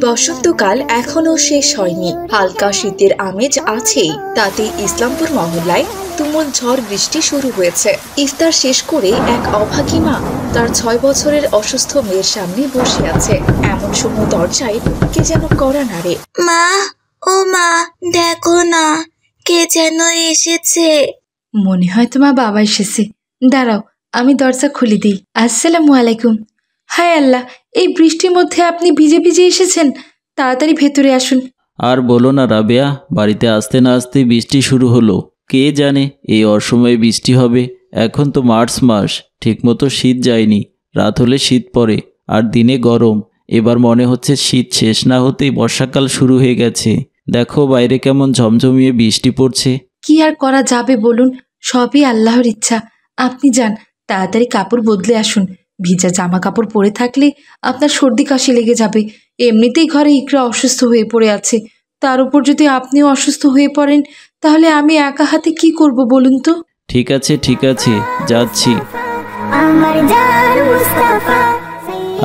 বসন্তকাল এখনো শেষ হয়নি, হালকা শীতের আমেজ আছেই। তাতে ইসলামপুর মহল্লায় তুমুল ঝড় বৃষ্টি শুরু হয়েছে। ইফতার শেষ করে এক অভাগী মা তার 6 বছরের অসুস্থ মেয়ের সামনে বসে আছে। এমন সময় দরজায় কে যেন কড়া নাড়ে। মা, ও মা, দেখো না, কে যেন এসেছে। মনে হয় তোমার বাবা এসেছে, দাঁড়াও আমি দরজা খুলে দিই। আসসালামু আলাইকুম। হায় আল্লাহ, এই বৃষ্টির মধ্যে আপনি ভিজে ভিজে এসেছেন, তাড়াতাড়ি ভেতরে আসুন। আর বলো না রাবেয়া, বাড়িতে আসতে না আসতে বৃষ্টি শুরু হলো। কে জানে এই অসময়ে বৃষ্টি হবে। এখন তো মার্চ মাস, ঠিকমতো শীত যায়নি। রাত হলে শীত পড়ে আর দিনে গরম। এবার মনে হচ্ছে শীত শেষ না হতেই বর্ষাকাল শুরু হয়ে গেছে। দেখো বাইরে কেমন ঝমঝমিয়ে বৃষ্টি পড়ছে। কি আর করা যাবে বলুন, সবই আল্লাহর ইচ্ছা। আপনি যান, তাড়াতাড়ি কাপড় বদলে আসুন। ভিজা জামা কাপড় পরে থাকলে আপনার সর্দি কাশি লেগে যাবে। এমনিতেই ঘরে ইকরা অসুস্থ হয়ে পড়ে আছে, তার উপর যদি আপনিও অসুস্থ হয়ে পড়েন তাহলে আমি একা হাতে কি করব বলুন তো। ঠিক আছে ঠিক আছে, যাচ্ছি।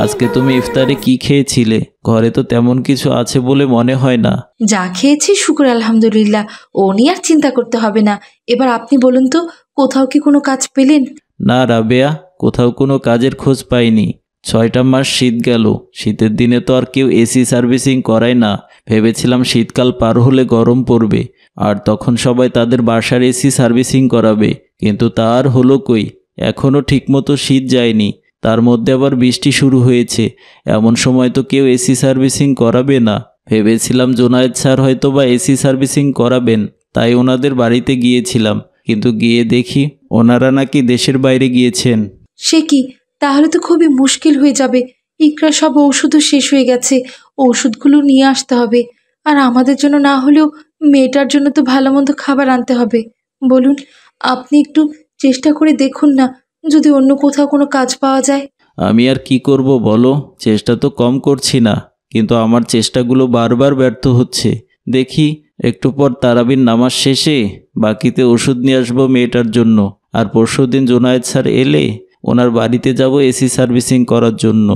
আজকে তুমি ইফতারে কি খেয়েছিলে? ঘরে তো তেমন কিছু আছে বলে মনে হয় না। যা খেয়েছি শুকর আলহামদুলিল্লাহ, ও নিয়ে আর চিন্তা করতে হবে না। এবার আপনি বলুন তো, কোথাও কি কোনো কাজ পেলেন? না রাবেয়া, কোথাও কোনো কাজের খোঁজ পাইনি। 6টা মাস শীত গেল। শীতের দিনে তো আর কেউ এসি সার্ভিসিং করায় না। ভেবেছিলাম শীতকাল পার হলে গরম পড়বে আর তখন সবাই তাদের বাসার এসি সার্ভিসিং করাবে, কিন্তু তা আর হলো কই। এখনও ঠিকমতো শীত যায়নি, তার মধ্যে আবার বৃষ্টি শুরু হয়েছে। এমন সময় তো কেউ এসি সার্ভিসিং করাবে না। ভেবেছিলাম জোনায়েদ স্যার হয়তো বা এসি সার্ভিসিং করাবেন, তাই ওনাদের বাড়িতে গিয়েছিলাম। কিন্তু গিয়ে দেখি ওনারা নাকি দেশের বাইরে গিয়েছেন। সে কি, তাহলে তো খুবই মুশকিল হয়ে যাবে। ইকরা সব ওষুধও শেষ হয়ে গেছে, ওষুধগুলো নিয়ে আসতে হবে। আর আমাদের জন্য না হলেও মেয়েটার জন্য তো ভালো মন্দ খাবার আনতে হবে। বলুন, আপনি একটু চেষ্টা করে দেখুন না, যদি অন্য কোথাও কোনো কাজ পাওয়া যায়। আমি আর কি করব বলো, চেষ্টা তো কম করছি না, কিন্তু আমার চেষ্টাগুলো বারবার ব্যর্থ হচ্ছে। দেখি একটু পর তারাবির নামাজ শেষে বাকিতে ওষুধ নিয়ে আসবো মেয়েটার জন্য। আর পরশুদিন জোনায়েদ স্যার এলে ওনার বাড়িতে যাব এসি সার্ভিসিং করার জন্য।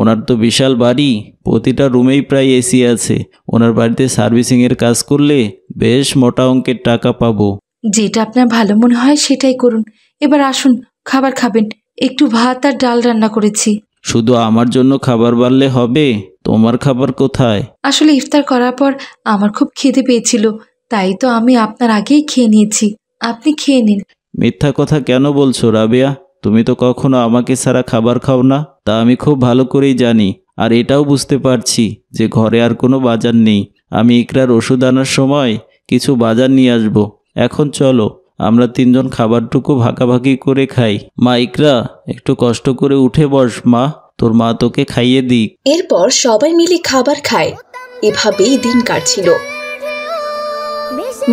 ওনার তো বিশাল বাড়ি, প্রতিটা রুমেই প্রায় এসি আছে। ওনার বাড়িতে সার্ভিসিংয়ের কাজ করলে বেশ মোটা অঙ্কের টাকা পাবো। যেটা আপনার ভালো মনে হয় সেটাই করুন। এবার আসুন, খাবার খাবেন। একটু ভাত আর ডাল রান্না করেছি। শুধু আমার জন্য খাবার বাড়লে হবে? তোমার খাবার কোথায়? আসলে ইফতার করার পর আমার খুব খিদে পেয়েছিল, তাই তো আমি আপনার আগেই খেয়ে নিয়েছি। আপনি খেয়ে নিন। মিথ্যা কথা কেন বলছো রাবেয়া? তুমি তো কখনো আমাকে ছাড়া খাবার খাও না, তা আমি খুব ভালো করেই জানি। আর এটাও বুঝতে পারছি যে ঘরে আর কোনো বাজার নেই। আমি ইকরার ওষুধ আনার সময় কিছু বাজার নিয়ে আসব। এখন চলো আমরা 3জন খাবারটুকু ভাগাভাগি করে খাই। মা ইকরা, একটু কষ্ট করে উঠে বস মা, তোর মা তোকে খাইয়ে দিক। এরপর সবাই মিলে খাবার খায়। এভাবেই দিন কাটছিল।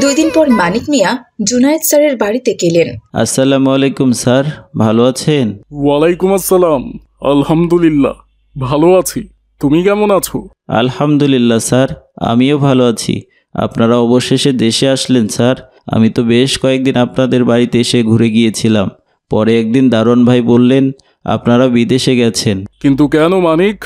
2 দিন পর মানিক মিয়া জুনায়েদ স্যারের বাড়িতে গেলেন। আসসালামু আলাইকুম স্যার, ভালো আছেন? ওয়ালাইকুম আসসালাম। আলহামদুলিল্লাহ ভালো আছি, তুমি কেমন আছো? আলহামদুলিল্লাহ স্যার, আমিও ভালো আছি। আপনারা অবশেষে দেশে আসলেন স্যার। আমি তো বেশ কয়েকদিন আপনাদের বাড়িতে এসে ঘুরে গিয়েছিলাম। পরে একদিন দারোয়ান ভাই বললেন আপনারা বিদেশে গেছেন। কিন্তু কেন মানিক,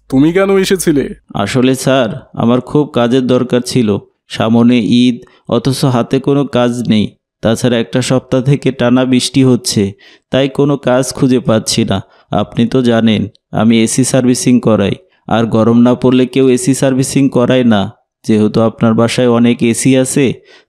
তুমি কেন এসেছিলে? আসলে স্যার, আমার খুব কাজের দরকার ছিল। সামনে ঈদ, অথচ হাতে কোনো কাজ নেই। তাছাড়া একটা সপ্তাহ থেকে টানা বৃষ্টি হচ্ছে, তাই কোনো কাজ খুঁজে পাচ্ছি না। আপনি তো জানেন আমি এসি সার্ভিসিং করাই, আর গরম না পড়লে কেউ এসি সার্ভিসিং করায় না। যেহেতু আপনার বাসায় অনেক এসি আছে,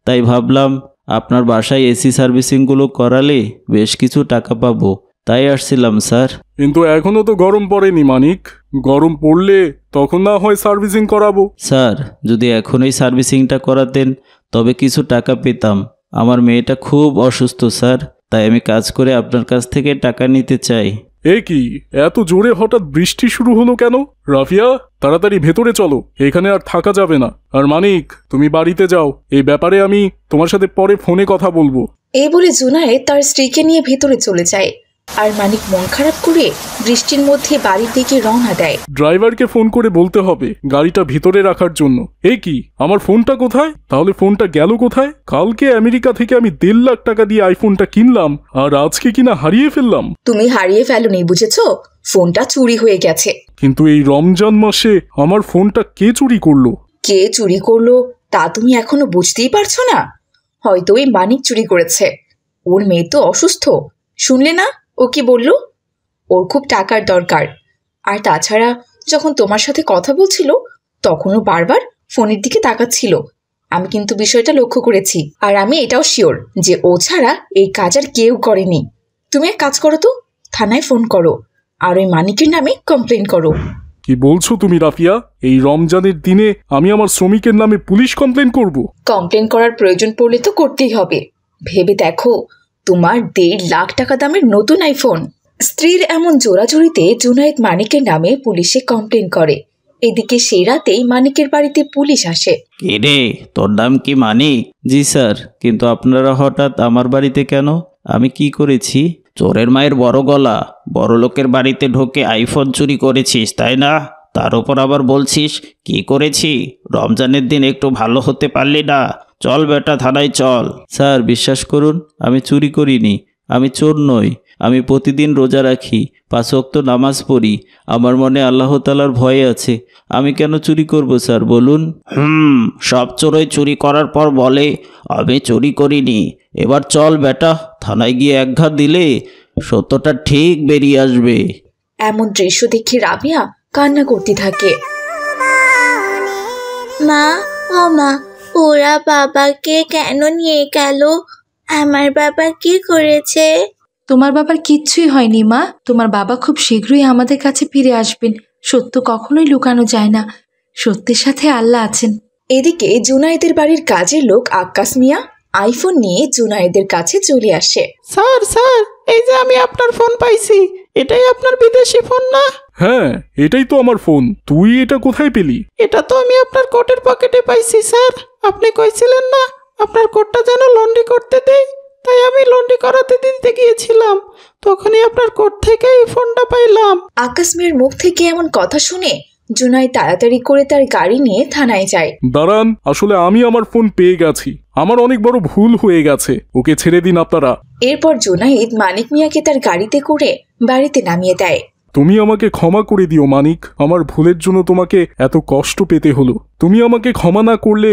তাই ভাবলাম আপনার বাসায় এসি সার্ভিসিংগুলো করালে বেশ কিছু টাকা পাবো, তাই আসছিলাম স্যার। কিন্তু এখনো তো গরম পড়েনি মানিক, গরম পড়লে তখন না হয় সার্ভিসিং করাবো। স্যার, যদি এখনই সার্ভিসিংটা করাতেন তবে কিছু টাকা পেতাম। আমার মেয়েটা খুব অসুস্থ স্যার, তাই আমি কাজ করে আপনার কাছ থেকে টাকা নিতে চাই। এ কি, এত জোরে হঠাৎ বৃষ্টি শুরু হলো কেন? রাফিয়া, তাড়াতাড়ি ভেতরে চলো, এখানে আর থাকা যাবে না। আর মানিক, তুমি বাড়িতে যাও, এই ব্যাপারে আমি তোমার সাথে পরে ফোনে কথা বলবো। এই বলে জুনায়েদ তার স্ত্রীকে নিয়ে ভেতরে চলে যায়। আর মানিক মন খারাপ করে বৃষ্টির মধ্যে বাড়ির দিকে রওনা দেয়। ড্রাইভারকে ফোন করে বলতে হবে গাড়িটা ভিতরে রাখার জন্য। এই কি, আমার ফোনটা কোথায়? তাহলে ফোনটা গেল কোথায়? কালকে আমেরিকা থেকে আমি 1.5 লাখ টাকা দিয়ে আইফোনটা কিনলাম, আর আজকে কিনা হারিয়ে ফেললাম। তুমি হারিয়ে ফেলোনি, বুঝেছো? ফোনটা চুরি হয়ে গেছে। কিন্তু এই রমজান মাসে আমার ফোনটা কে চুরি করলো? কে চুরি করলো তা তুমি এখনো বুঝতেই পারছো না? হয়তো ওই মানিক চুরি করেছে। ওর মেয়ে তো অসুস্থ, শুনলে না ও কি বলল? ওর খুব টাকার দরকার। আর তাছাড়া যখন তোমার সাথে কথা বলছিল তখনও বারবার ফোনের দিকে তাকাচ্ছিল। আমি কিন্তু বিষয়টা লক্ষ্য করেছি, আর আমি এটাও শিওর যে ও ছাড়া এই কাজ আর কেউ করেনি। তুমি এক কাজ করো তো, থানায় ফোন করো আর ওই মানিকের নামে কমপ্লেন করো। কি বলছো তুমি রাফিয়া? এই রমজানের দিনে আমি আমার শ্রমিকের নামে পুলিশ কমপ্লেন করব? কমপ্লেন করার প্রয়োজন পড়লে তো করতেই হবে। ভেবে দেখো, তোমার 1.5 লাখ টাকা দামের নতুন আইফোন। স্ত্রীর এমন জোরাজুরিতে জুনায়েদ মানিকের নামে পুলিশে কমপ্লেন করে। এদিকে সেই রাতেই মানিকের বাড়িতে পুলিশ আসে। কে রে, তোর নাম কি মানিক? জি স্যার। কিন্তু আপনারা হঠাৎ আমার বাড়িতে কেন? আমি কি করেছি? চোরের মায়ের বড় গলা, বড় লোকের বাড়িতে ঢোকে আইফোন চুরি করেছিস তাই না? তার উপর আবার বলছিস কি করেছি? রমজানের দিন একটু ভালো হতে পারলি না? চল বেটা, থানায় চল। স্যার বিশ্বাস করুন, আমি চুরি করিনি, আমি চোর নই। আমি প্রতিদিন রোজা রাখি, 5 ওয়াক্ত নামাজ পড়ি। আমার মনে আল্লাহ তাআলার ভয় আছে। আমি কেন চুরি করব স্যার বলুন? সব চোরই চুরি করার পর বলে আমি চুরি করিনি। এবার চল বেটা, থানায় গিয়ে একঘাত দিলে সত্যটা ঠিক বেরিয়ে আসবে। এমন দৃশ্য দেখে রাবিয়া কান্না করতে থাকে। মা, ও মা, ওরা বাবাকে কেন নিয়ে গেল? আমার বাবা কি করেছে? তোমার বাবার কিচ্ছুই হয়নি মা। তোমার বাবা খুব শীঘ্রই আমাদের কাছে ফিরে আসবেন। সত্য কখনোই লুকানো যায় না। সত্যের সাথে আল্লাহ আছেন। এদিকে জুনায়েদের বাড়ির কাজের লোক আক্কাস মিয়া আইফোন নিয়ে জুনায়েদের কাছে চলে আসে। স্যার স্যার, এই যে আমি আপনার ফোন পাইছি, এটাই আপনার বিদেশি ফোন না? হ্যাঁ, এটাই তো আমার ফোন। তুই এটা কোথায় পেলি? এটা তো আমি আপনার কোটের পকেটে পাইছি স্যার। আপনি কইছিলেন না আপনার কোটটা যেন লন্ড্রি করতে দেয়, তাই আমি লন্ড্রি করাতে দিতে গিয়েছিলাম। তখনই আপনার কোট থেকে এই ফোনটা পাইলাম। আক্কাস মিয়ার মুখ থেকে এমন কথা শুনে জুনায়েদ তাড়াতাড়ি করে তার গাড়ি নিয়ে থানায় যায়। দাঁড়ান, আসলে আমি আমার ফোন পেয়ে গেছি। আমার অনেক বড় ভুল হয়ে গেছে, ওকে ছেড়ে দিন আপনারা। এরপর জুনায়েদ মানিক মিয়াকে তার গাড়িতে করে বাড়িতে নামিয়ে দেয়। তুমি আমাকে ক্ষমা করে দিও মানিক, আমার ভুলের জন্য তোমাকে এত কষ্ট পেতে হলো। তুমি আমাকে ক্ষমা না করলে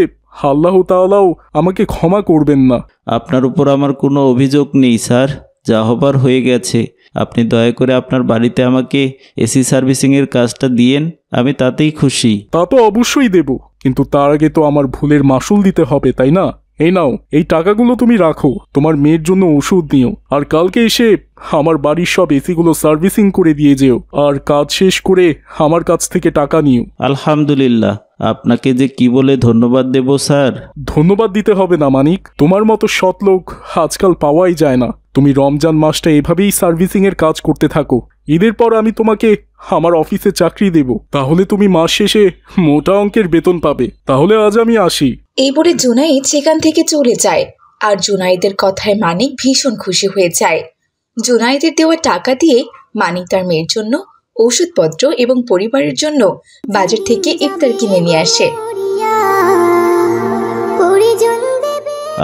আল্লাহ তাআলাও আমাকে ক্ষমা করবেন না। আপনার উপর আমার কোনো অভিযোগ নেই স্যার, যা হবার হয়ে গেছে। আপনি দয়া করে আপনার বাড়িতে আমাকে এসি সার্ভিসিংয়ের কাজটা দিয়েন, আমি তাতেই খুশি। তা তো অবশ্যই দেব, কিন্তু তার আগে তো আমার ভুলের মাসুল দিতে হবে, তাই না? এই নাও, এই টাকাগুলো তুমি রাখো, তোমার মেয়ের জন্য ওষুধ নিও, আর কালকে এসে আমার বাড়ির সব এসিগুলো সার্ভিসিং করে দিয়ে যেও, আর কাজ শেষ করে আমার কাছ থেকে টাকা নিও। আলহামদুলিল্লাহ, আপনাকে যে কি বলে ধন্যবাদ দেব স্যার। ধন্যবাদ দিতে হবে না মানিক, তোমার মতো সৎ লোক আজকাল পাওয়াই যায় না। তুমি রমজান মাসটা এভাবেই সার্ভিসিং এর কাজ করতে থাকো। ঈদের পর আমি তোমাকে আমার অফিসে চাকরি দেব, তাহলে তুমি মাস শেষে মোটা অঙ্কের বেতন পাবে। তাহলে আজ আমি আসি। এই বলে জুনায়েদ সেখান থেকে চলে যায়। আর জুনায়েদের কথায় মানিক ভীষণ খুশি হয়ে যায়। জুনায়েদের দেওয়া টাকা দিয়ে মানিক তার মেয়ের জন্য ওষুধপত্র এবং পরিবারের জন্য বাজার থেকে ইফতার কিনে নিয়ে আসে।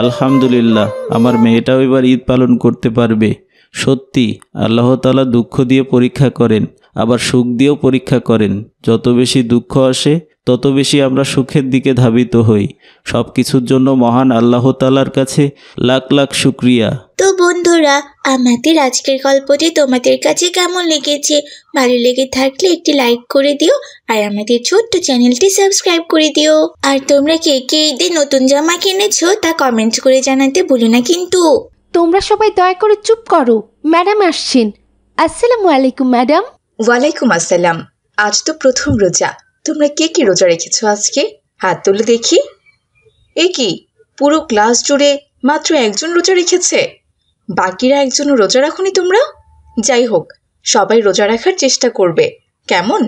আলহামদুলিল্লাহ, আমার মেয়েটাও এবার ঈদ পালন করতে পারবে। সত্যি আল্লাহ তাআলা দুঃখ দিয়ে পরীক্ষা করেন, আবার সুখ দিয়েও পরীক্ষা করেন। যত বেশি দুঃখ আসে তত বেশি আমরা সুখের দিকে ধাবিত হই। সব কিছুর জন্য মহান আল্লাহ তাআলার কাছে লাখ লাখ শুকরিয়া। তো বন্ধুরা, আমাদের আজকের গল্পটি তোমাদের কাছে কেমন লেগেছে? ভালো লেগে থাকলে একটি লাইক করে দিও, আর আমাদের ছোট্ট চ্যানেলটি সাবস্ক্রাইব করে দিও। আর তোমরা কে কে ঈদে নতুন জামা কিনেছো তা কমেন্ট করে জানাতে ভুলো না কিন্তু। তোমরা সবাই দয়া করে চুপ করো, ম্যাডাম আসছেন। আসসালামু আলাইকুম ম্যাডাম। ওয়ালাইকুম আসসালাম। আজ তো প্রথম রোজা, তোমরা কে কি রোজা রেখেছো আজকে? হাত তুলে দেখি। এ কি, পুরো ক্লাস জুড়ে মাত্র একজন রোজা রেখেছে, বাকিরা একজনও রোজা রাখোনি তোমরা? যাই হোক, সবাই রোজা রাখার চেষ্টা করবে, কেমন?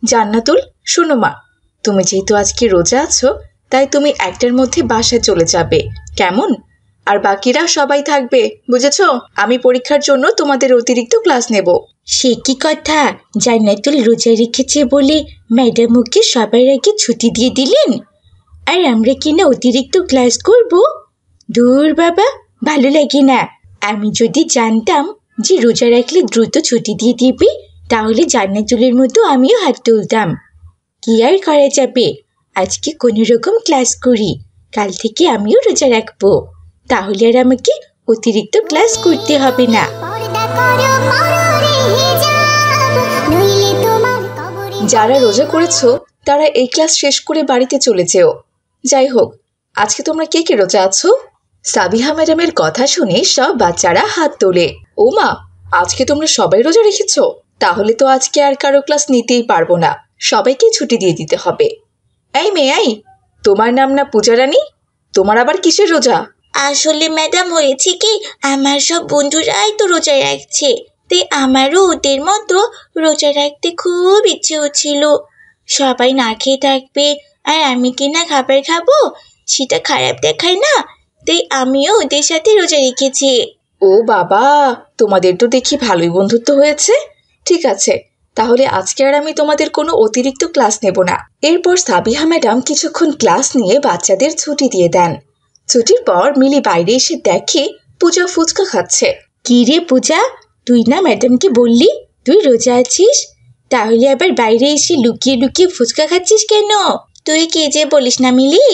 জান্নাতুল, শোনো মা, তুমি যেহেতু আজকে রোজা আছো, তাই তুমি 1টার মধ্যে বাসায় চলে যাবে, কেমন? আর বাকিরা সবাই থাকবে, বুঝেছো? আমি পরীক্ষার জন্য তোমাদের অতিরিক্ত ক্লাস নেব। সে কি কথা, জান্নাতুল রোজা রেখেছে বলে ম্যাডাম ওকে সবার আগে ছুটি দিয়ে দিলেন, আর আমরা কিনা অতিরিক্ত ক্লাস করব? দূর বাবা, ভালো লাগে না। আমি যদি জানতাম যে রোজা রাখলে দ্রুত ছুটি দিয়ে দিবে, তাহলে জান্নাতুলের মতো আমিও হাত তুলতাম। কি আর করা যাবে, আজকে কোনো রকম ক্লাস করি, কাল থেকে আমিও রোজা রাখবো, তাহলে আর আমাকে অতিরিক্ত ক্লাস করতে হবে না। যারা রোজা করেছো তারা এই ক্লাস শেষ করে বাড়িতে চলে যেও। যাই হোক, আজকে তোমরা কে কে রোজা আছো? সাবিহা ম্যাডামের কথা শুনে সব বাচ্চারা হাত তোলে। ও মা, আজকে তোমরা সবাই রোজা রেখেছো? তাহলে তো আজকে আর কারো ক্লাস নিতেই পারবো না, সবাইকে ছুটি দিয়ে দিতে হবে। এই মেয়ে, এই তোমার নাম না পূজা রানী? তোমার আবার কিসের রোজা? আসলে ম্যাডাম, হয়েছে কি, আমার সব বন্ধুরাই তো রোজা রাখছে, তাই আমারও ওদের মতো রোজা রাখতে খুব ইচ্ছে হচ্ছিল। সবাই না খেয়ে থাকবে আর আমি কিনা খাবার খাবো, সেটা খারাপ দেখায় না, তাই আমিও ওদের সাথে রোজা রেখেছি। ও বাবা, তোমাদের তো দেখি ভালোই বন্ধুত্ব হয়েছে। ঠিক আছে, তাহলে আজকে আর আমি তোমাদের কোনো অতিরিক্ত ক্লাস নেব না। এরপর সাবিহা ম্যাডাম কিছুক্ষণ ক্লাস নিয়ে বাচ্চাদের ছুটি দিয়ে দেন। ছুটির পর মিলি বাইরে এসে দেখে পূজা ফুচকা খাচ্ছে। কি রে পূজা, তুই না ম্যাডামকে বললি তুই রোজা আছিস, তাহলে আবার বাইরে এসে লুকিয়ে লুকিয়ে ফুচকা খাচ্ছিস কেন? তুই কি যে বলিস না মিলি,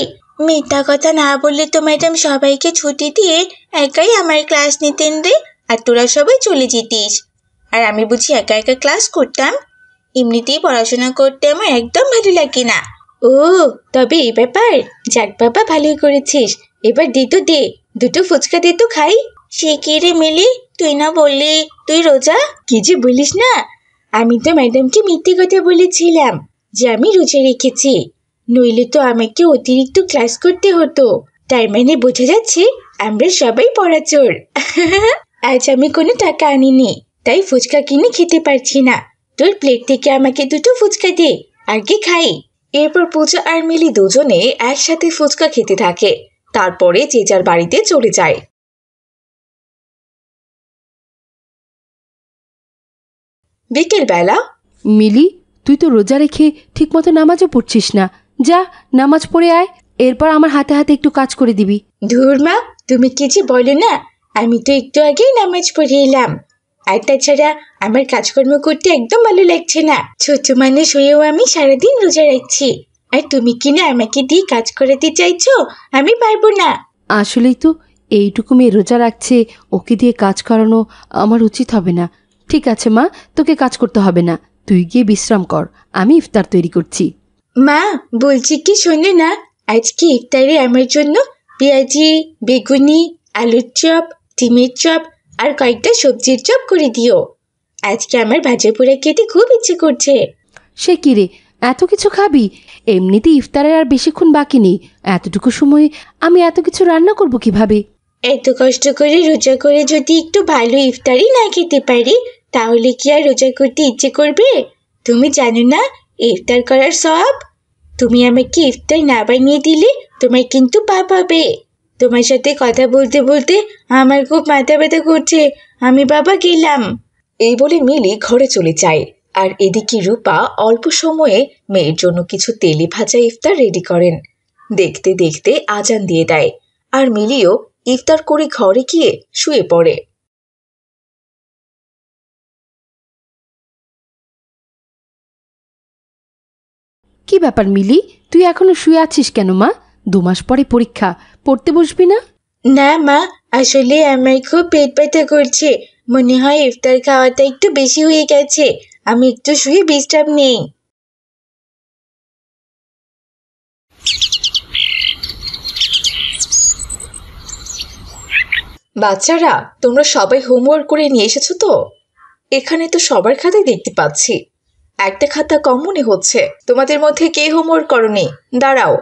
মিথ্যা কথা না বললে তো ম্যাডাম সবাইকে ছুটি দিয়ে একাই আমার ক্লাস নিতেন রে, আর তোরা সবাই চলে যেতিস, আর আমি বুঝি একা একা ক্লাস করতাম? এমনিতেই পড়াশোনা করতে আমার একদম ভালো লাগে না। ও, তবে এই ব্যাপার, যাক বাবা, ভালোই করেছিস। এবার দে তো দে, দুটো ফুচকা দে তো খাই। সে কি রে মিলি, তুই না বললি তুই রোজা? কি যে বলিস না, আমি তো ম্যাডামকে মিথ্যে কথা বলেছিলাম যে আমি রোজা রেখেছি, নইলে তো আমাকে অতিরিক্ত ক্লাস করতে হতো। তার মানে বোঝা যাচ্ছে আমরা সবাই পড়াচোর। আজ আমি কোনো টাকা আনিনি, তাই ফুচকা কিনে খেতে পারছি না। তোর প্লেট থেকে আমাকে দুটো ফুচকা দে, আগে খাই। এরপর পূজা আর মিলি দুজনে একসাথে ফুচকা খেতে থাকে। তারপরে যে যার বাড়িতে চলে যায়। বিকেল বেলা। মিলি, তুই তো রোজা রেখে ঠিকমতো নামাজও পড়ছিস না, যা নামাজ পড়ে আয়, এরপর আমার হাতে হাতে একটু কাজ করে দিবি। ধুর মা, তুমি কি যে বলো না, আমি তো একটু আগেই নামাজ পড়ে এলাম, আর তাছাড়া আমার কাজকর্ম করতে একদম ভালো লাগছে না। ছোট মানুষ হয়েও আমি সারাদিন রোজা রাখছি, আর তুমি কিনা আমাকে দিয়ে কাজ করাতে চাইছো? আমি পারবো না। আসলেই তো, এইটুকু মেয়ে রোজা রাখছে, ওকে দিয়ে কাজ করানো আমার উচিত হবে না। ঠিক আছে মা, তোকে কাজ করতে হবে না, তুই গিয়ে বিশ্রাম কর, আমি ইফতার তৈরি করছি। মা, বলছি কি, শোনো না, আজকে ইফতারে আমার জন্য পেঁয়াজি, বেগুনি, আলুর চপ, ডিমের চপ আর কয়েকটা সবজির চপ করে দিও। আজকে আমার ভাজা পোড়া খেতে খুব ইচ্ছে করছে। সে কি রে, এত কিছু খাবি? এমনিতে ইফতারের আর বেশিক্ষণ বাকি নেই, এতটুকু সময়ে আমি এত কিছু রান্না করব কিভাবে? এত কষ্ট করে রোজা করে যদি একটু ভালো ইফতারি না খেতে পারি, তাহলে কি আর রোজা করতে ইচ্ছে করবে? তুমি জানো না ইফতার করার সব? তুমি আমাকে ইফতার না বানিয়ে দিলে তোমার কিন্তু পাপ হবে। তোমার সাথে কথা বলতে বলতে আমার খুব মাথা ব্যথা করছে, আমি বাবা গেলাম। এই বলে মিলি ঘরে চলে যায়। আর এদিকে রূপা অল্প সময়ে মেয়ের জন্য কিছু তেলে ভাজা ইফতার রেডি করেন। দেখতে দেখতে আজান দিয়ে দেয়, আর মিলিও ইফতার করে ঘরে গিয়ে শুয়ে পড়ে। কি ব্যাপার মিলি, তুই এখনো শুয়ে আছিস কেন মা? 2 মাস পরে পরীক্ষা, পড়তে বসবি না? না মা, আসলে আমার খুব পেট ব্যথা করছে, মনে হয় ইফতার খাওয়াটা একটু বেশি হয়ে গেছে, আমি একটু শুয়ে বিশ্রাম নেই। বাচ্চারা, তোমরা সবাই হোমওয়ার্ক করে নিয়ে এসেছো তো? এখানে তো সবার খাতাই দেখতে পাচ্ছি, একটা খাতা কম মনে হচ্ছে। তোমাদের মধ্যে কে হোমওয়ার্ক করনি? দাঁড়াও।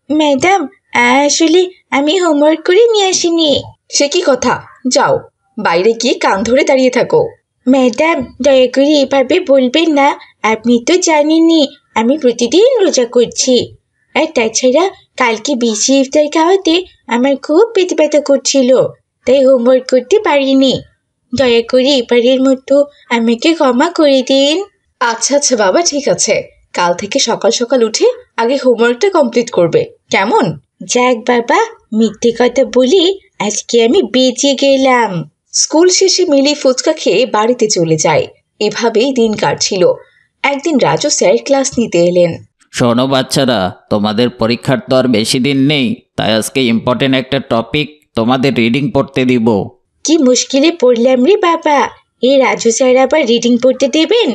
ম্যাডাম, আসলে আমি হোমওয়ার্ক করে নিয়ে আসিনি। সে কি কথা, যাও বাইরে গিয়ে কান ধরে দাঁড়িয়ে থাকো। ম্যাডাম, দয়া করে এভাবে বলবেন না, আপনি তো জানেনই আমি প্রতিদিন রোজা করছি, আর তাছাড়া কালকে বেশি ইফতার খাওয়াতে আমার খুব পেটে ব্যথা করছিল, তাই হোমওয়ার্ক করতে পারিনি। দয়া করে এবারের মতো আমাকে ক্ষমা করে দিন। আচ্ছা আচ্ছা বাবা, ঠিক আছে, কাল থেকে সকাল সকাল উঠে আগে হোমওয়ার্কটা কমপ্লিট করবে, কেমন? যাক বাবা, মিথ্যে কথা বলি আজকে আমি বেঁচে গেলাম। স্কুল শেষে মিলি ফুচকা খেয়ে বাড়িতে চলে যায়। এভাবেই দিন কাটছিল। একদিন রাজু স্যার ক্লাস নিতে এলেন। শোনো বাচ্চারা, তোমাদের পরীক্ষার তো আর বেশি দিন নেই, তাই আজকে ইম্পর্টেন্ট একটা টপিক তোমাদের রিডিং পড়তে দিব। কি মুশকিলে পড়লাম রে বাবা, এই রাজু স্যার আবার রিডিং পড়তে দেবেন?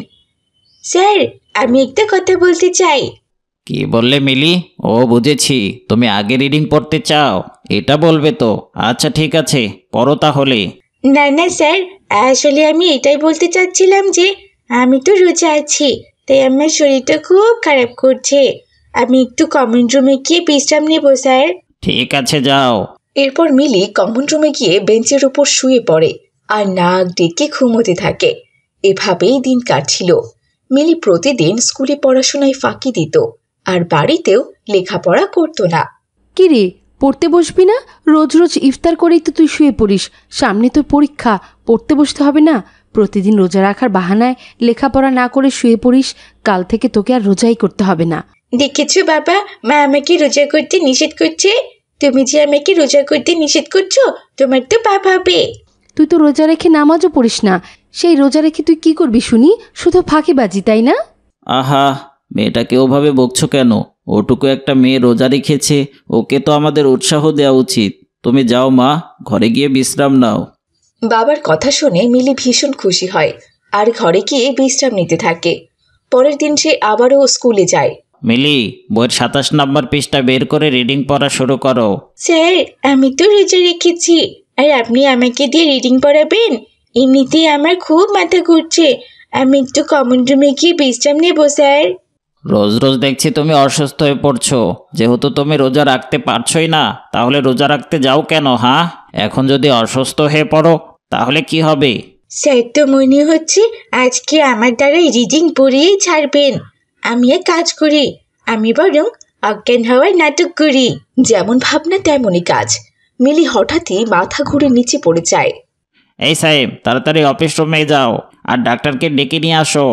স্যার, আমি একটা কথা বলতে চাই। কি বললে মিলি? ও বুঝেছি, তুমি আগে রিডিং পড়তে চাও, এটা বলবে তো। আচ্ছা ঠিক আছে, পড়ো তাহলে। না না স্যার, আসলে আমি এটাই বলতে চাচ্ছিলাম যে আমি তো রোজা আছি, তাই আমার শরীরটা খুব খারাপ করছে। আমি একটু কমন রুমে গিয়ে বিশ্রাম নেব স্যার। ঠিক আছে, যাও। এরপর মিলি কমন রুমে গিয়ে বেঞ্চের উপর শুয়ে পড়ে আর নাক ডেকে ঘুমোতে থাকে। এভাবেই দিন কাটছিল। মিলি প্রতিদিন স্কুলে পড়াশোনায় ফাঁকি দিত আর বাড়িতেও লেখাপড়া করতো না। কি রে, পড়তে বসবি না? রোজ রোজ ইফতার করেই তো তুই শুয়ে পড়িস। সামনে তোর পরীক্ষা, পড়তে বসতে হবে না? প্রতিদিন রোজা রাখার বাহানায় লেখাপড়া না করে শুয়ে পড়িস। কাল থেকে তোকে আর রোজাই করতে হবে না। দেখেছো বাবা, মা আমাকে রোজা করতে নিষেধ করছে। তুমি যে আমাকে রোজা করতে নিষেধ করছো, তোমার তো পাপ হবে। তুই তো রোজা রেখে নামাজও পড়িস না। সেই রোজা রেখে তুই কি করবি শুনি? শুধু ফাঁকিবাজি, তাই না? আহা, মেয়েটাকে ওভাবে বকছো কেন? ওটুকু একটা মেয়ে রোজা রেখেছে, ওকে তো আমাদের উৎসাহ দেওয়া উচিত। তুমি যাও মা, ঘরে গিয়ে বিশ্রাম নাও। বাবার কথা শুনে মিলি ভীষণ খুশি হয় আর ঘরে গিয়ে বিশ্রাম নিতে থাকে। পরের দিন সে আবারও স্কুলে যায়। মিলি, বইয়ের 27 নম্বর পৃষ্ঠা বের করে রিডিং পড়া শুরু করো। স্যার, আমি তো রোজা রেখেছি, আর আপনি আমাকে দিয়ে রিডিং পড়াবেন? এমনিতেই আমার খুব মাথা ঘুরছে। আমি একটু কমন রুমে গিয়ে বিশ্রাম নেব স্যার। রোজ রোজ দেখছি তুমি অসুস্থ হয়ে পড়ছো। যেহেতু তুমি রোজা রাখতে পারছোই না, তাহলে রোজা রাখতে যাও কেন? হ্যাঁ, এখন যদি অসুস্থ হয়ে পড়ো তাহলে কি হবে? স্যার তো মনে হচ্ছে আজকে আমার দ্বারা রিডিং পড়িয়েই ছাড়বেন। আমি এক কাজ করি, আমি বরং অজ্ঞান হওয়ার নাটক করি। যেমন ভাবনা তেমনই কাজ। মিলি হঠাৎই মাথা ঘুরে নিচে পড়ে যায়। এই সাহেব, তাড়াতাড়ি অফিস রুমে যাও আর ডাক্তারকে ডেকে নিয়ে আসো।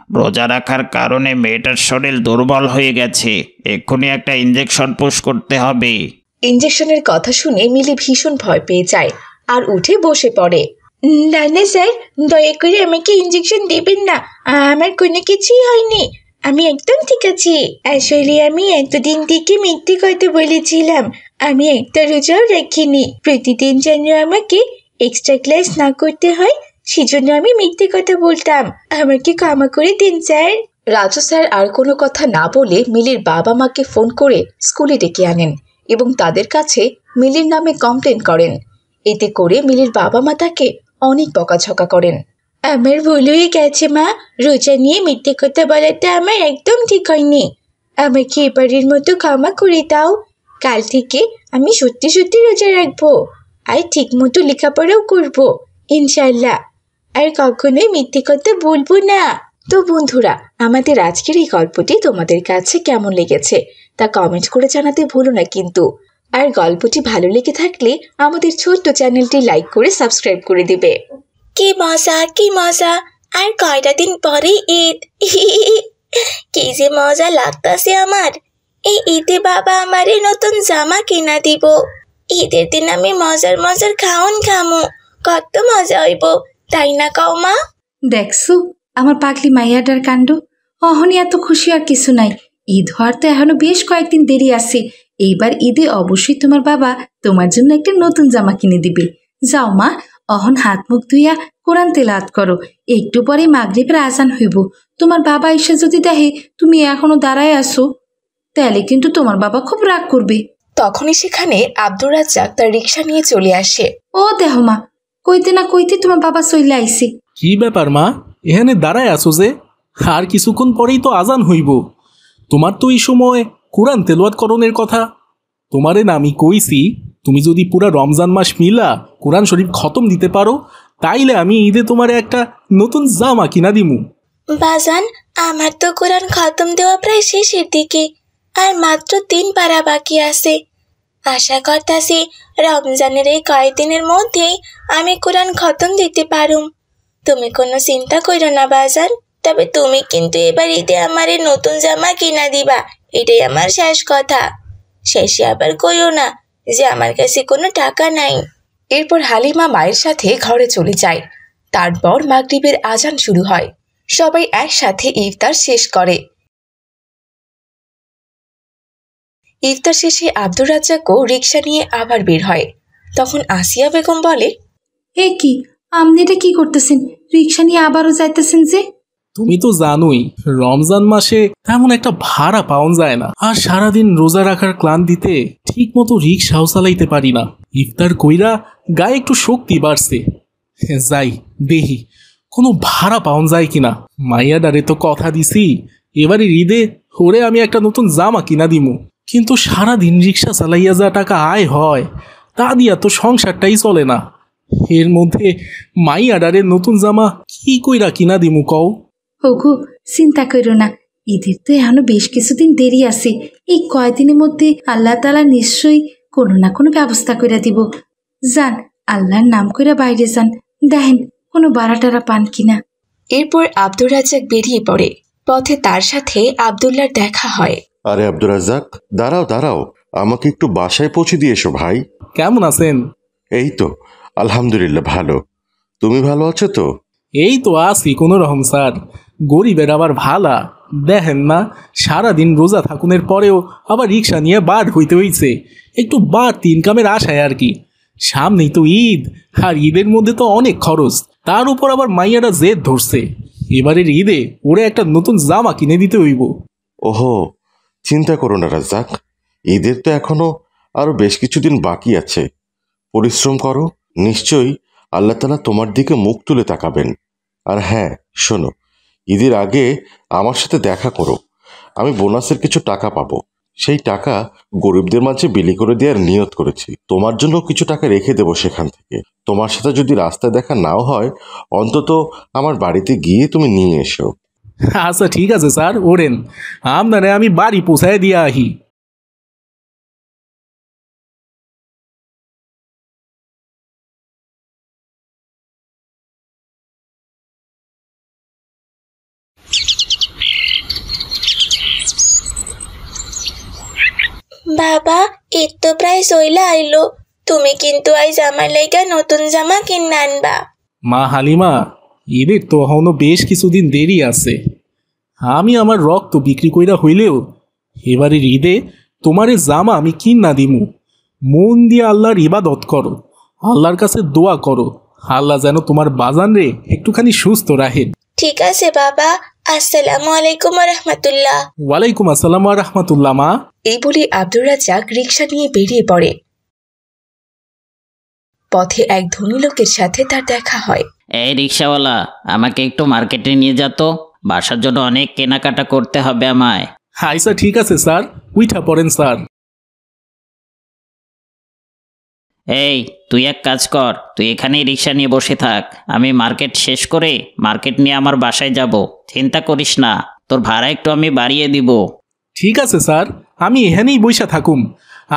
রোজা রাখার কারণে মেয়েটার শরীর দুর্বল হয়ে গেছে, এক্ষুনি একটা ইঞ্জেকশন পুশ করতে হবে। ইঞ্জেকশনের কথা শুনে মিলি ভীষণ ভয় পেয়ে যায় আর উঠে বসে পড়ে। না না স্যার, দয়া করে আমাকে ইঞ্জেকশন দেবেন না। আমার কোনো কিছুই হয়নি, আমি একদম ঠিক আছি। আসলে আমি এতদিন থেকে মিথ্যে কথা বলেছিলাম। আমি একটা রোজাও রাখিনি। প্রতিদিন যেন আমাকে এক্সট্রা ক্লাস না করতে হয়, সেজন্য আমি মিথ্যে কথা বলতাম। আমাকে ক্ষমা করে দিন স্যার। রাজু স্যার আর কোনো কথা না বলে মিলির বাবা মাকে ফোন করে স্কুলে ডেকে আনেন এবং তাদের কাছে মিলির নামে কমপ্লেন করেন। এতে করে মিলির বাবা মা তাকে অনেক বকাঝকা করেন। আমার ভুল হয়ে গেছে মা, রোজা নিয়ে মিথ্যে কথা বলাটা আমার একদম ঠিক হয়নি। আমাকে এবারের মতো ক্ষমা করে দাও। কাল থেকে আমি সত্যি সত্যি রোজা রাখবো আর ঠিক মতো লেখাপড়াও করবো, ইনশাল্লাহ। আর কখনোই মিথ্যে কথা বলবো না। তো বন্ধুরা, আমাদের আজকের এই গল্পটি তোমাদের কাছে কেমন লেগেছে তা কমেন্ট করে জানাতে ভুলো না কিন্তু। আর গল্পটি ভালো লেগে থাকলে আমাদের ছোট্ট চ্যানেলটি লাইক করে সাবস্ক্রাইব করে দিবে। কি মজা, কি মজা! আর কয়টা দিন পরে ঈদ। কি যে মজা লাগতাছে আমার। এই ঈদে বাবা আমারে নতুন জামা কিনা দিব। ঈদের দিন আমি মজার মজার খাওন খামু, কত মজা হইব, তাই না কও মা? দেখছো আমার পাগলি মাইয়াটার কাণ্ড। অহনি এত খুশি আর কিছু নাই। ঈদ হওয়ার তো এখনো বেশ কয়েকদিন দেরি আছে। এইবার ঈদে অবশ্যই তোমার বাবা তোমার জন্য একটা নতুন জামা কিনে দিবে। যাও মা, অহন হাত মুখ ধুইয়া কোরআন তেলাওয়াত করো। একটু পরে মাগরিবের আজান হইব। তোমার বাবা এসে যদি দেখে তুমি এখনো দাঁড়ায় আসো, তাহলে কিন্তু তোমার বাবা খুব রাগ করবে। তখনই সেখানে আব্দুর রাজ্জাক তার রিক্সা নিয়ে চলে আসে। ও দেহ মা, কইতে না কইতে তোমার বাবা চলে আইছে। কি ব্যাপার মা, এখানে দাঁড়ায় আছো যে? আর কিছুক্ষণ পরেই তো আজান হইব। তোমার তো এই সময় কোরআন তেলাওয়াত করণের কথা। তোমারে না আমি কইছি, তুমি যদি পুরা রমজান মাস মিলা কোরআন শরীফ খতম দিতে পারো, তাইলে আমি ঈদে তোমার একটা নতুন জামা কিনা দিমু। বাজান, আমার তো কোরআন খতম দেওয়া প্রায় শেষের দিকে, আর মাত্র 3 পারা বাকি আছে। আশা করতাছি রমজানের এই কয়েকদিনের মধ্যেই আমি কোরআন খতম দিতে পারুম। তুমি কোনো চিন্তা করো না বাজান, তবে তুমি কিন্তু এবার ঈদে আমারে নতুন জামা কিনা দিবা, এটাই আমার শেষ কথা। শেষে আবার কইও না যে আমার কাছে কোনো টাকা নাই। এরপর হালিমা মায়ের সাথে ঘরে চলে যায়। তারপর মাগরিবের আজান শুরু হয়। সবাই একসাথে ইফতার শেষ করে। ইফতার শেষে আব্দুর রাজ্জাকও রিকশা নিয়ে আবার বের হয়। তখন আসিয়া বেগম বলে, এ কি, আপনি এটা কি করতেছেন? রিক্সা নিয়ে আবারও যাইতেছেন যে? তুমি তো জানোই রমজান মাসে তেমন একটা ভাড়া পাওয়া যায় না, আর সারাদিন রোজা রাখার ক্লান্তিতে ঠিক মতো রিক্সাও চালাইতে পারি না। ইফতার কইরা গায়ে একটু শক্তি বাড়ছে, যাই দেখি কোনো ভাড়া পাওয়া যায় কিনা। মাইয়াডারে তো কথা দিছি এবারে ঈদে ওরে আমি একটা নতুন জামা কিনা দিমু, কিন্তু সারাদিন রিক্সা চালাইয়া যা টাকা আয় হয় তা দিয়া তো সংসারটাই চলে না। এর মধ্যে মাইয়াডারে নতুন জামা কি কইরা কিনা দিমু কও? ওগো, চিন্তা করো না, ঈদের তো এখনো বেশ কিছুদিন দেরি আছে। এই কয়দিনের মধ্যে আল্লাহ তাআলা নিশ্চয়ই কোনো না কোনো ব্যবস্থা করে দিব। যান, আল্লাহর নাম করে বাইরে যান, দেখেন কোনো বাড়াটারা পান কিনা। এরপর আব্দুর রাজ্জাক বেরিয়ে পড়ে। পথে তার সাথে আব্দুল্লাহর দেখা হয়। আরে আব্দুর রাজ্জাক, দাঁড়াও দাঁড়াও, আমাকে একটু বাসায় পৌঁছে দিয়ে এসো ভাই। কেমন আছেন? এই তো আলহামদুলিল্লাহ ভালো। তুমি ভালো আছো তো? এই তো আছি কোনো রকম স্যার। গরিবের আবার ভালা দেখেন না, সারাদিন রোজা থাকুনের পরেও আবার রিক্সা নিয়ে বার হইতে হইছে, একটু বাড়তি ইনকামের আশায় আর কি। সামনেই তো ঈদ, আর ঈদের মধ্যে তো অনেক খরচ, তার উপর আবার মাইয়ারা জেদ ধরছে এবারের ঈদে ওরে একটা নতুন জামা কিনে দিতে হইব। ওহো, চিন্তা করো না রাজ্জাক, ঈদের তো এখনো আরো বেশ কিছুদিন বাকি আছে। পরিশ্রম করো, নিশ্চয়ই আল্লাহ তাআলা তোমার দিকে মুখ তুলে তাকাবেন। আর হ্যাঁ শোনো, ঈদের আগে আমার সাথে দেখা করো, আমি বোনাসের কিছু টাকা পাবো। সেই টাকা গরিবদের মাঝে বিলি করে দেওয়ার নিয়ত করেছি। তোমার জন্য কিছু টাকা রেখে দেবো সেখান থেকে। তোমার সাথে যদি রাস্তায় দেখা নাও হয়, অন্তত আমার বাড়িতে গিয়ে তুমি নিয়ে এসো। আচ্ছা ঠিক আছে স্যার, ওরেন আপনারে আমি বাড়ি পৌঁছায় দিয়ে আহি। বাবা, ঈদ তো প্রায় চইলা আইলো, তুমি কিন্তু আজ আমার লাইগা নতুন জামা কিনে আনবা। মা হালিমা, ঈদের তো এখনো বেশ কিছুদিন দেরি আছে। আমি আমার রক্ত বিক্রি কইরা হইলেও এবারের ঈদে তোমারে জামা আমি কিনা দিমু। মন দিয়ে আল্লাহর ইবাদত করো, আল্লাহর কাছে দোয়া করো, আল্লাহ যেন তোমার বাজান রে একটুখানি সুস্থ রাখেন। ঠিক আছে বাবা, আসসালামু আলাইকুম রহমতুল্লাহ। ওয়ালাইকুম আসসালাম ওয়া রাহমাতুল্লাহ। মা, এই বলে আব্দুর রাজ্জাক রিকশা নিয়ে বেরিয়ে পড়ে। পথে এক ধনী লোকের সাথে তার দেখা হয়। এই রিক্সাওয়ালা, আমাকে একটু মার্কেটে নিয়ে যা তো, বাসার জন্য অনেক কেনাকাটা করতে হবে আমায়। হাই স্যার, ঠিক আছে স্যার, উইঠা পড়েন স্যার। এই তুই এক কাজ কর, তুই এখানেই রিক্সা নিয়ে বসে থাক, আমি মার্কেট শেষ করে মার্কেট নিয়ে আমার বাসায় যাব। চিন্তা করিস না, তোর ভাড়া একটু আমি বাড়িয়ে দিব। ঠিক আছে স্যার, আমি এখানেই বইসা থাকুম,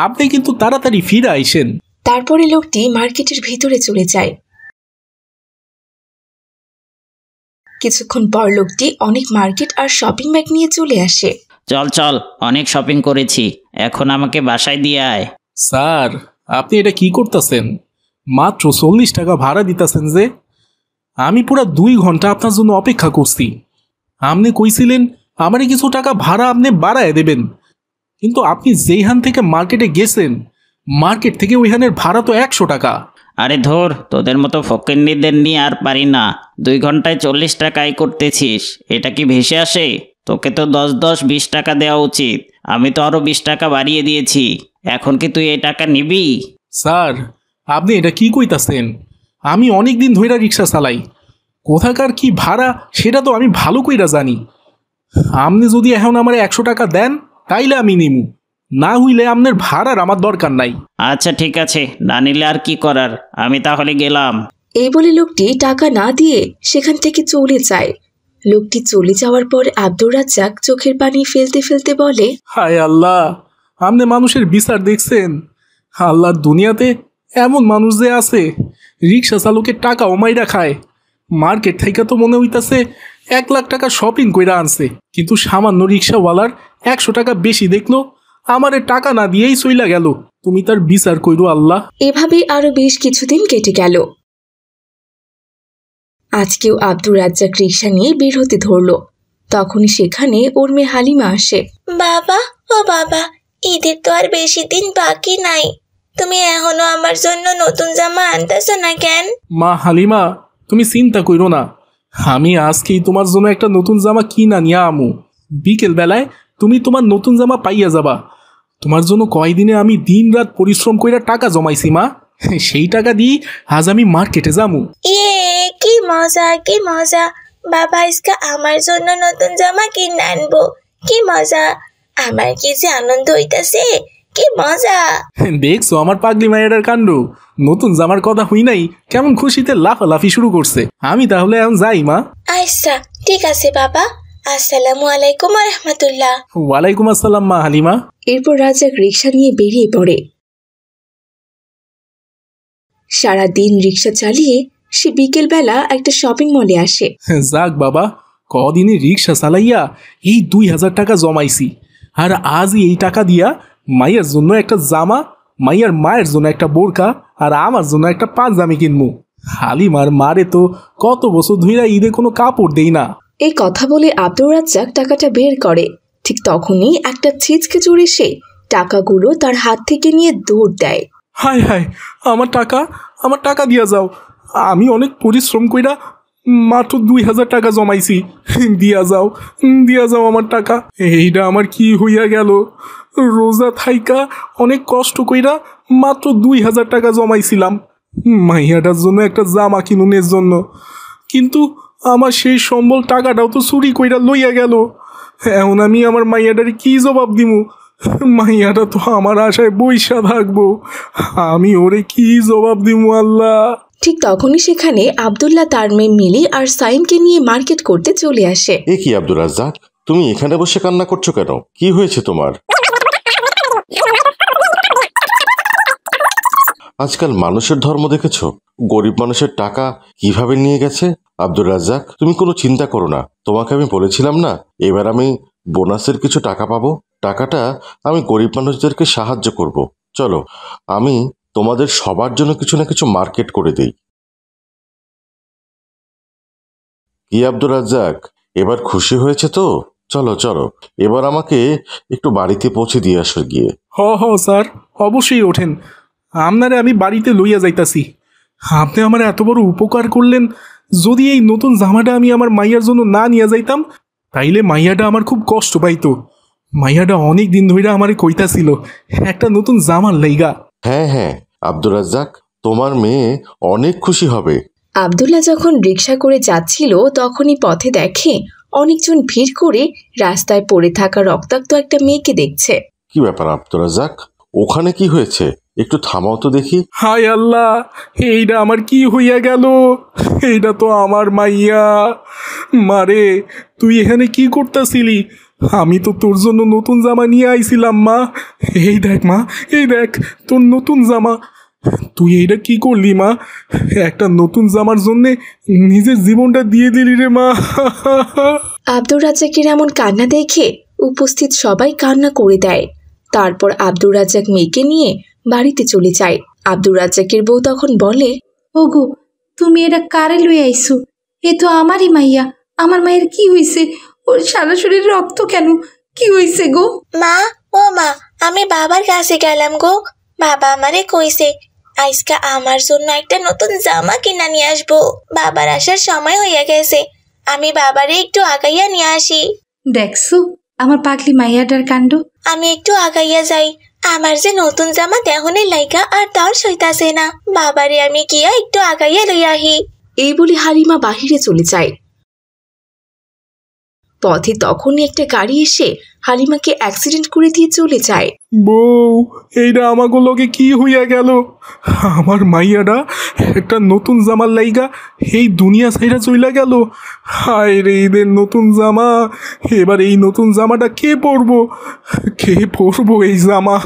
আপনি কিন্তু তাড়াতাড়ি ফিরে আইসেন। তারপরে লোকটি মার্কেটের ভিতরে চলে যায়। কিছুক্ষণ পর লোকটি অনেক মার্কেট আর শপিং ব্যাগ নিয়ে চলে আসে। চল চল, অনেক শপিং করেছি, এখন আমাকে বাসায় দিয়ে আয়। স্যার, আপনি এটা কি করতেছেন? মাত্র 40 টাকা ভাড়া দিতেছেন যে? আমি পুরা 2 ঘন্টা আপনার জন্য অপেক্ষা করছি। আপনি কইছিলেন আমারে কিছু টাকা ভাড়া আপনি বাড়ায় দেবেন, কিন্তু আপনি যেইখান থেকে মার্কেটে গেছেন, মার্কেট থেকে ওইখানের ভাড়া তো 100 টাকা। আরে ধর, তোদের মতো ফকিন্নিদের নিয়ে আর পারি না। 2 ঘন্টায় 40 টাকা আয় করতেছিস, এটা কি ভেসে আসে? তোকে তো 10-20 টাকা দেওয়া উচিত, আমি তো আরো 20 টাকা বাড়িয়ে দিয়েছি। এখন কি তুই এই টাকা নিবি? স্যার, আপনি এটা কি কইতাছেন? আমি অনেক দিন ধইরা রিক্সা চালাই, কোথাকার কি ভাড়া সেটা তো আমি ভালো কইরা জানি। আপনি যদি এখন আমার 100 টাকা দেন তাইলে আমি নিমু, না হইলে আপনার ভাড়ার আমার দরকার নাই। আচ্ছা ঠিক আছে, না নিলে আর কি করার, আমি তাহলে গেলাম। এই বলে লোকটি টাকা না দিয়ে সেখান থেকে চলে যায়। লোকটি চলে যাওয়ার পর আব্দুর রাজ্জাক চোখের পানি ফেলতে ফেলতে বলে, হায় আল্লাহ, আপনি মানুষের বিচার দেখছেন? আল্লাহর দুনিয়াতে এমন মানুষ যে আছে, রিক্সা চালকের টাকা ওমাইরা খায়। মার্কেট থেকে তো মনে হইতাছে 1 লাখ টাকা শপিং কইরা আনছে, কিন্তু সামান্য রিক্সাওয়ালার 100 টাকা বেশি দেখলো, আমারে টাকা না দিয়েই চইলা গেল। তুমি তার বিচার কইরো আল্লাহ। এভাবে আরো বেশ কিছুদিন কেটে গেল। আজকেও আব্দুর রাজ্জাক রিক্সা নিয়ে বের হতে ধরল। তখনই সেখানে ওর মেয়ে হালিমা আসে। বাবা, ও বাবা, ঈদের তো আর বেশি দিন বাকি নাই, তুমি এখনো আমার জন্য নতুন জামা আনতেছো না কেন? মা হালিমা, তুমি চিন্তা কইরো না, আমি আজকেই তোমার জন্য একটা নতুন জামা কিনা নিয়ে আমু। বিকেল বেলায় তুমি তোমার নতুন জামা পাইয়া যাবা। তোমার জন্য কয়দিনে আমি দিন রাত পরিশ্রম কইরা টাকা জমাইছি মা, সেই টাকা দিয়ে আজ আমি মার্কেটে যামু। কি মজা, কি মজা! বাবা আজকে আমার জন্য নতুন জামা কিনে আনবো, কি মজা! আমার কি যে আনন্দ হইতাছে, কি মজা! দেখছো আমার পাগলি মায়ের কাণ্ড, নতুন জামার কথা হই নাই কেমন খুশিতে লাফালাফি শুরু করছে। আমি তাহলে এখন যাই মা। আচ্ছা ঠিক আছে বাবা, আসসালামু আলাইকুম ওয়া রাহমাতুল্লাহ। ওয়ালাইকুম আসসালাম মা হালিমা। এরপর রাজ্জাক রিক্সা নিয়ে বেরিয়ে পড়ে। সারাদিন রিক্সা চালিয়ে সে বিকেলবেলা একটা শপিং মলে আসে। যাক বাবা, কদিনে রিক্সা চালাইয়া এই 2000 টাকা জমাইছি, আর আজই এই টাকা দিয়া মাইয়ার জন্য একটা জামা, মাইয়ার মায়ের জন্য একটা বোরকা, আর আমার জন্য একটা পাঞ্জামি কিনবো। হালিমার মারে তো কত বছর ধইরা ঈদে কোনো কাপড় দেই না। এই কথা বলে আব্দুর রাজ্জাক টাকাটা বের করে। ঠিক তখনই একটা ছিচকে চোর এসে টাকাগুলো তার হাত থেকে নিয়ে দৌড় দেয়। হায় হায়, আমার টাকা দিয়া যাও, আমি অনেক পরিশ্রম কইরা মাত্র 2000 টাকা জমাইছি, দিয়া যাও আমার টাকা। এইটা আমার কি হইয়া গেল? রোজা থাইকা অনেক কষ্ট কইরা মাত্র 2000 টাকা জমাইছিলাম মাইয়াটার জন্য একটা জামা কিনুনের জন্য, কিন্তু আমার সেই সম্বল টাকাটাও তো চুরি কইরা লইয়া গেল। এখন আমি আমার মাইয়াটারে কি জবাব দিমু? মাইয়াটা তো আমার আশায় বইসা থাকবো, আমি ওরে কি জবাব দিমু আল্লাহ। ঠিক তখনই সেখানে আব্দুল্লাহ তার মেয়ে মিলি আর সাইমকে নিয়ে মার্কেট করতে চলে আসে। এ কি আব্দুর রাজ্জাক, তুমি এখানে বসে কান্না করছো কেন? কি হয়েছে তোমার? আজকাল মানুষের ধর্ম দেখেছো? গরিব মানুষের টাকা কিভাবে নিয়ে গেছে। আব্দুর রাজ্জাক, তুমি কোনো চিন্তা করো না, তোমাকে আমি বলেছিলাম না এবার আমি বোনাসের কিছু টাকা পাবো, টাকাটা আমি গরিব মানুষদেরকে সাহায্য করব। চলো আমি তোমাদের সবার জন্য কিছু না কিছু মার্কেট করে দেই। কি আব্দুর রাজ্জাক, এবার খুশি হয়েছে তো? চলো এবার আমাকে একটু বাড়িতে পৌঁছে দিয়ে আসো গিয়ে। হ স্যার, অবশ্যই ওঠেন, আপনারে আমি বাড়িতে লইয়া যাইতাছি। আপনি আমার এত বড় উপকার করলেন, যদি এই নতুন জামাটা আমি আমার মাইয়ার জন্য না নিয়ে যাইতাম তাইলে মাইয়াটা আমার খুব কষ্ট পাইতো। মাইয়াটা অনেক দিন ধরে আমারে কইতাছিল একটা নতুন জামার লাইগা। হ্যাঁ আব্দুর রাজ্জাক, তোমার মেয়ে অনেক খুশি হবে। আব্দুল্লাহ যখন রিক্সা করে যাচ্ছিল তখনই পথে দেখে অনেকজন ভিড় করে রাস্তায় পড়ে থাকা রক্তাক্ত একটা মেয়েকে দেখছে। কি ব্যাপার আব্দুর রাজ্জাক, ওখানে কি হয়েছে? একটু থামাও তো দেখি। হায় আল্লাহ, এইটা আমার কি হইয়া গেল? এইটা তো আমার মাইয়া। মারে, তুই এখানে কি করতেছিলি? আমি তো তোর জন্য নতুন জামা নিয়ে আইছিলাম মা। এই দেখ মা, এই দেখ তোর নতুন জামা। তুই এইটা কি করলি মা? একটা নতুন জামার জন্যে নিজের জীবনটা দিয়ে দিলি রে মা। আব্দুর রাজ্জাকের এমন কান্না দেখে উপস্থিত সবাই কান্না করে দেয়। তারপর আব্দুর রাজ্জাক মেয়েকে নিয়ে বাড়িতে চলে যায়। আব্দুর রাজ্জাকের বউ তখন বলে, ওগো, তুমি এটা কারে লই আইছো? এ তো আমারই মাইয়া। আমার মায়ের কি হইছে? ওর সারা শরীর রক্ত কেন? কি হইছে গো? মা, ও মা, আমি বাবার কাছে গেলাম গো। বাবা আমারে কইছে আজকে আমার জন্য একটা নতুন জামা কিনা নিয়ে আসবো। বাবার আসার সময় হইয়া গেছে, আমি বাবারে একটু আগাইয়া নিয়ে আসি। দেখছো আমার পাগলি মাইয়াটার কাণ্ড। আমি একটু আগাইয়া যাই, আমার যে নতুন জামা দেহনের লাইগা আর তার সইতাছে না। বাবারে আমি গিয়া একটু আগাইয়া লইয়া আহি। এই বলে হালিমা বাহিরে চলে যায়। পথে তখনই একটা গাড়ি এসে হালিমাকে অ্যাক্সিডেন্ট করে দিয়ে চলে যায়। বউ, এইটা আমাগো লগে কি হইয়া গেল? আমার মাইয়াটা একটা নতুন জামার লাইগা এই দুনিয়া ছাইরা চইলা গেল। হায় রে, ঈদের নতুন জামা। এবার এই নতুন জামাটা কে পরবো এই জামা?